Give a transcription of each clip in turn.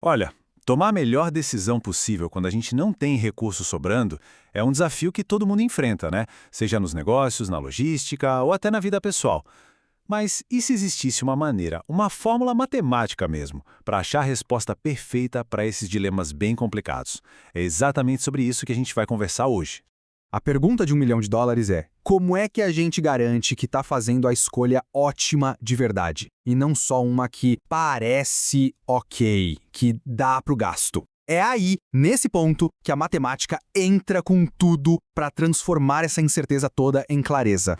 Olha, tomar a melhor decisão possível quando a gente não tem recursos sobrando é um desafio que todo mundo enfrenta, né? Seja nos negócios, na logística ou até na vida pessoal. Mas e se existisse uma maneira, uma fórmula matemática mesmo, para achar a resposta perfeita para esses dilemas bem complicados? É exatamente sobre isso que a gente vai conversar hoje. A pergunta de US$ 1 milhão é: como é que a gente garante que está fazendo a escolha ótima de verdade? E não só uma que parece ok, que dá para o gasto. É aí, nesse ponto, que a matemática entra com tudo para transformar essa incerteza toda em clareza.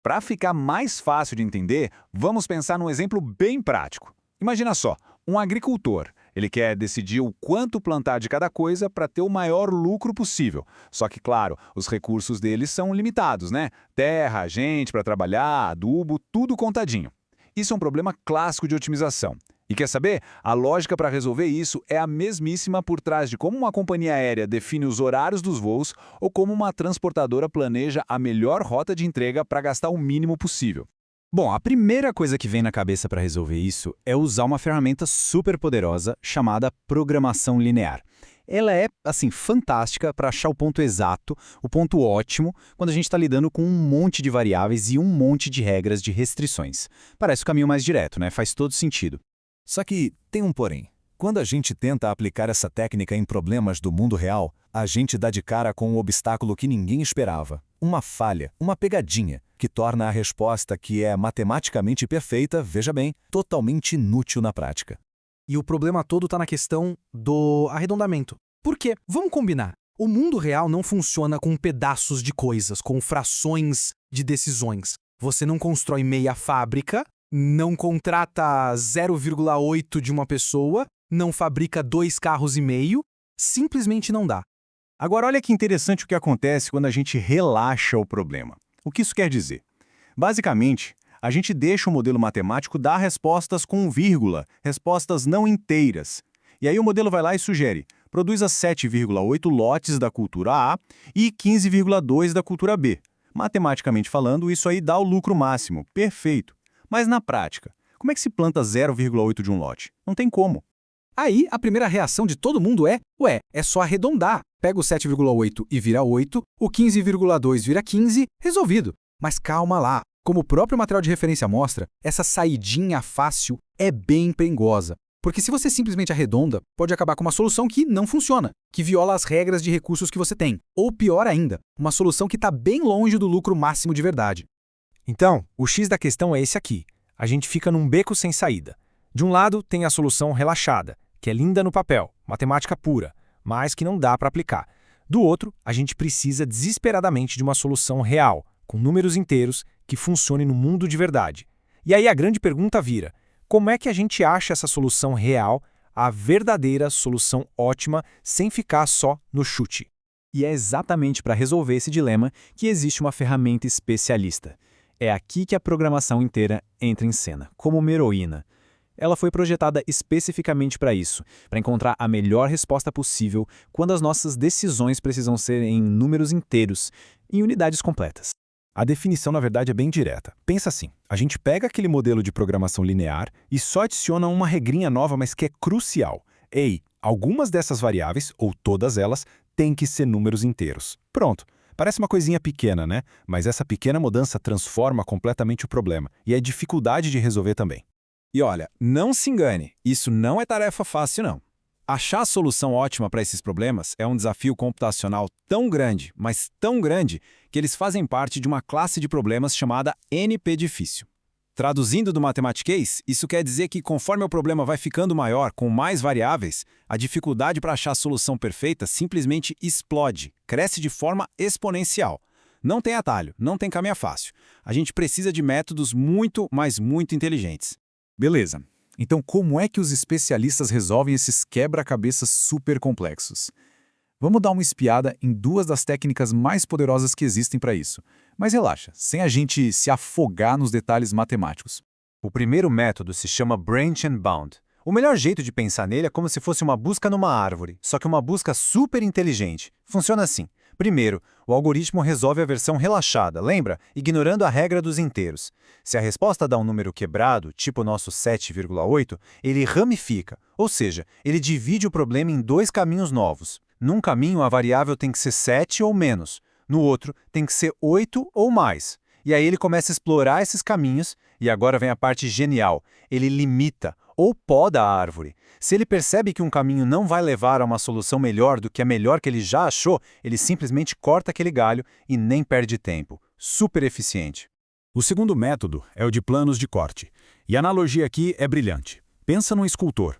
Para ficar mais fácil de entender, vamos pensar num exemplo bem prático. Imagina só, um agricultor. Ele quer decidir o quanto plantar de cada coisa para ter o maior lucro possível. Só que, claro, os recursos dele são limitados, né? Terra, gente para trabalhar, adubo, tudo contadinho. Isso é um problema clássico de otimização. E quer saber? A lógica para resolver isso é a mesmíssima por trás de como uma companhia aérea define os horários dos voos ou como uma transportadora planeja a melhor rota de entrega para gastar o mínimo possível. Bom, a primeira coisa que vem na cabeça para resolver isso é usar uma ferramenta super poderosa chamada programação linear. Ela é, assim, fantástica para achar o ponto exato, o ponto ótimo, quando a gente está lidando com um monte de variáveis e um monte de regras de restrições. Parece o caminho mais direto, né? Faz todo sentido. Só que tem um porém. Quando a gente tenta aplicar essa técnica em problemas do mundo real, a gente dá de cara com um obstáculo que ninguém esperava. Uma falha, uma pegadinha, que torna a resposta que é matematicamente perfeita, veja bem, totalmente inútil na prática. E o problema todo está na questão do arredondamento. Por quê? Vamos combinar. O mundo real não funciona com pedaços de coisas, com frações de decisões. Você não constrói meia fábrica, não contrata 0,8 de uma pessoa, não fabrica 2,5 carros, simplesmente não dá. Agora, olha que interessante o que acontece quando a gente relaxa o problema. O que isso quer dizer? Basicamente, a gente deixa o modelo matemático dar respostas com vírgula, respostas não inteiras. E aí o modelo vai lá e sugere: produza 7,8 lotes da cultura A e 15,2 da cultura B. Matematicamente falando, isso aí dá o lucro máximo, perfeito. Mas na prática, como é que se planta 0,8 de um lote? Não tem como. Aí, a primeira reação de todo mundo é só arredondar. Pega o 7,8 e vira 8, o 15,2 vira 15, resolvido. Mas calma lá. Como o próprio material de referência mostra, essa saidinha fácil é bem perigosa. Porque se você simplesmente arredonda, pode acabar com uma solução que não funciona, que viola as regras de recursos que você tem. Ou pior ainda, uma solução que está bem longe do lucro máximo de verdade. Então, o X da questão é esse aqui. A gente fica num beco sem saída. De um lado, tem a solução relaxada, que é linda no papel, matemática pura, mas que não dá para aplicar. Do outro, a gente precisa desesperadamente de uma solução real, com números inteiros, que funcione no mundo de verdade. E aí a grande pergunta vira: como é que a gente acha essa solução real, a verdadeira solução ótima, sem ficar só no chute? E é exatamente para resolver esse dilema que existe uma ferramenta especialista. É aqui que a programação inteira entra em cena, como uma heroína. Ela foi projetada especificamente para isso, para encontrar a melhor resposta possível quando as nossas decisões precisam ser em números inteiros, em unidades completas. A definição, na verdade, é bem direta. Pensa assim, a gente pega aquele modelo de programação linear e só adiciona uma regrinha nova, mas que é crucial. Ei, algumas dessas variáveis, ou todas elas, têm que ser números inteiros. Pronto. Parece uma coisinha pequena, né? Mas essa pequena mudança transforma completamente o problema, e é dificuldade de resolver também. E olha, não se engane, isso não é tarefa fácil não. Achar a solução ótima para esses problemas é um desafio computacional tão grande, mas tão grande, que eles fazem parte de uma classe de problemas chamada NP difícil. Traduzindo do matematiquês, isso quer dizer que conforme o problema vai ficando maior, com mais variáveis, a dificuldade para achar a solução perfeita simplesmente explode, cresce de forma exponencial. Não tem atalho, não tem caminho fácil. A gente precisa de métodos muito, mas muito inteligentes. Beleza. Então, como é que os especialistas resolvem esses quebra-cabeças super complexos? Vamos dar uma espiada em duas das técnicas mais poderosas que existem para isso. Mas relaxa, sem a gente se afogar nos detalhes matemáticos. O primeiro método se chama Branch and Bound, O melhor jeito de pensar nele é como se fosse uma busca numa árvore, só que uma busca super inteligente. Funciona assim. Primeiro, o algoritmo resolve a versão relaxada, lembra? Ignorando a regra dos inteiros. Se a resposta dá um número quebrado, tipo o nosso 7,8, ele ramifica, ou seja, ele divide o problema em dois caminhos novos. Num caminho, a variável tem que ser 7 ou menos. No outro, tem que ser 8 ou mais. E aí ele começa a explorar esses caminhos, e agora vem a parte genial. Ele limita, ou poda a árvore. Se ele percebe que um caminho não vai levar a uma solução melhor do que a melhor que ele já achou, ele simplesmente corta aquele galho e nem perde tempo. Super eficiente. O segundo método é o de planos de corte. E a analogia aqui é brilhante. Pensa num escultor.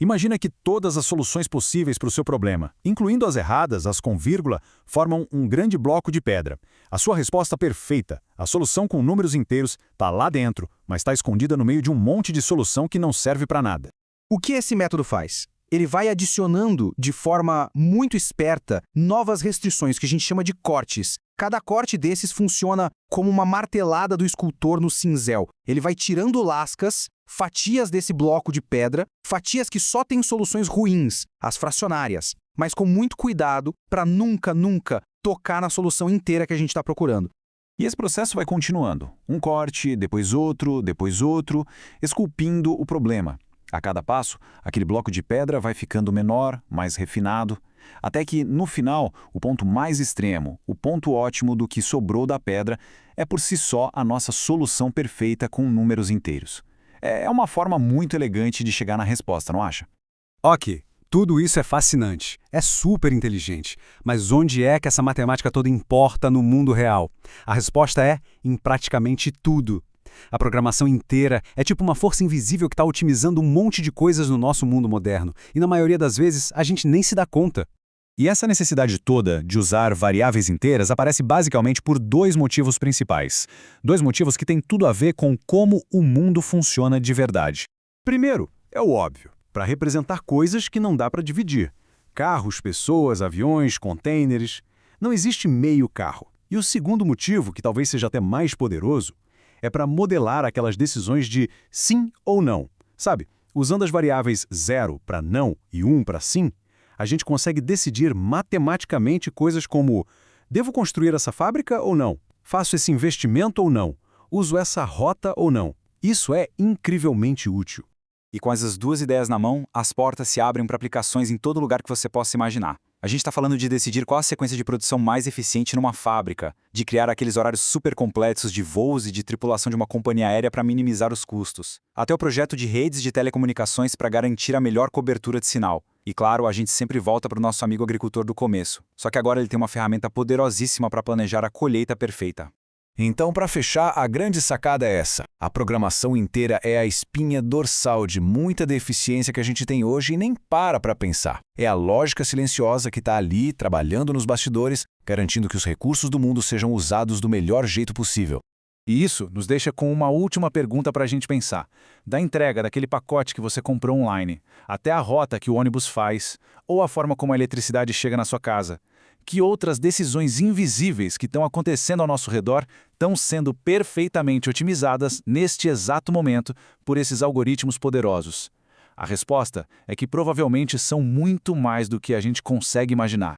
Imagina que todas as soluções possíveis para o seu problema, incluindo as erradas, as com vírgula, formam um grande bloco de pedra. A sua resposta perfeita, a solução com números inteiros, está lá dentro, mas está escondida no meio de um monte de solução que não serve para nada. O que esse método faz? Ele vai adicionando, de forma muito esperta, novas restrições que a gente chama de cortes. Cada corte desses funciona como uma martelada do escultor no cinzel. Ele vai tirando lascas, fatias desse bloco de pedra, fatias que só têm soluções ruins, as fracionárias, mas com muito cuidado para nunca tocar na solução inteira que a gente está procurando. E esse processo vai continuando. Um corte, depois outro, esculpindo o problema. A cada passo, aquele bloco de pedra vai ficando menor, mais refinado, até que, no final, o ponto mais extremo, o ponto ótimo do que sobrou da pedra, é por si só a nossa solução perfeita com números inteiros. É uma forma muito elegante de chegar na resposta, não acha? Ok, tudo isso é fascinante, é super inteligente, mas onde é que essa matemática toda importa no mundo real? A resposta é em praticamente tudo. A programação inteira é tipo uma força invisível que está otimizando um monte de coisas no nosso mundo moderno, e na maioria das vezes a gente nem se dá conta. E essa necessidade toda de usar variáveis inteiras aparece basicamente por dois motivos principais. Dois motivos que têm tudo a ver com como o mundo funciona de verdade. Primeiro, é o óbvio, para representar coisas que não dá para dividir. Carros, pessoas, aviões, contêineres. Não existe meio carro. E o segundo motivo, que talvez seja até mais poderoso, é para modelar aquelas decisões de sim ou não. Sabe, usando as variáveis 0 para não e 1 para sim, a gente consegue decidir matematicamente coisas como: devo construir essa fábrica ou não? Faço esse investimento ou não? Uso essa rota ou não? Isso é incrivelmente útil. E com essas duas ideias na mão, as portas se abrem para aplicações em todo lugar que você possa imaginar. A gente está falando de decidir qual a sequência de produção mais eficiente numa fábrica, de criar aqueles horários super complexos de voos e de tripulação de uma companhia aérea para minimizar os custos, até o projeto de redes de telecomunicações para garantir a melhor cobertura de sinal. E claro, a gente sempre volta para o nosso amigo agricultor do começo, só que agora ele tem uma ferramenta poderosíssima para planejar a colheita perfeita. Então, para fechar, a grande sacada é essa. A programação inteira é a espinha dorsal de muita deficiência que a gente tem hoje e nem para pensar. É a lógica silenciosa que está ali, trabalhando nos bastidores, garantindo que os recursos do mundo sejam usados do melhor jeito possível. E isso nos deixa com uma última pergunta para a gente pensar. Da entrega daquele pacote que você comprou online, até a rota que o ônibus faz, ou a forma como a eletricidade chega na sua casa. Que outras decisões invisíveis que estão acontecendo ao nosso redor estão sendo perfeitamente otimizadas neste exato momento por esses algoritmos poderosos? A resposta é que provavelmente são muito mais do que a gente consegue imaginar.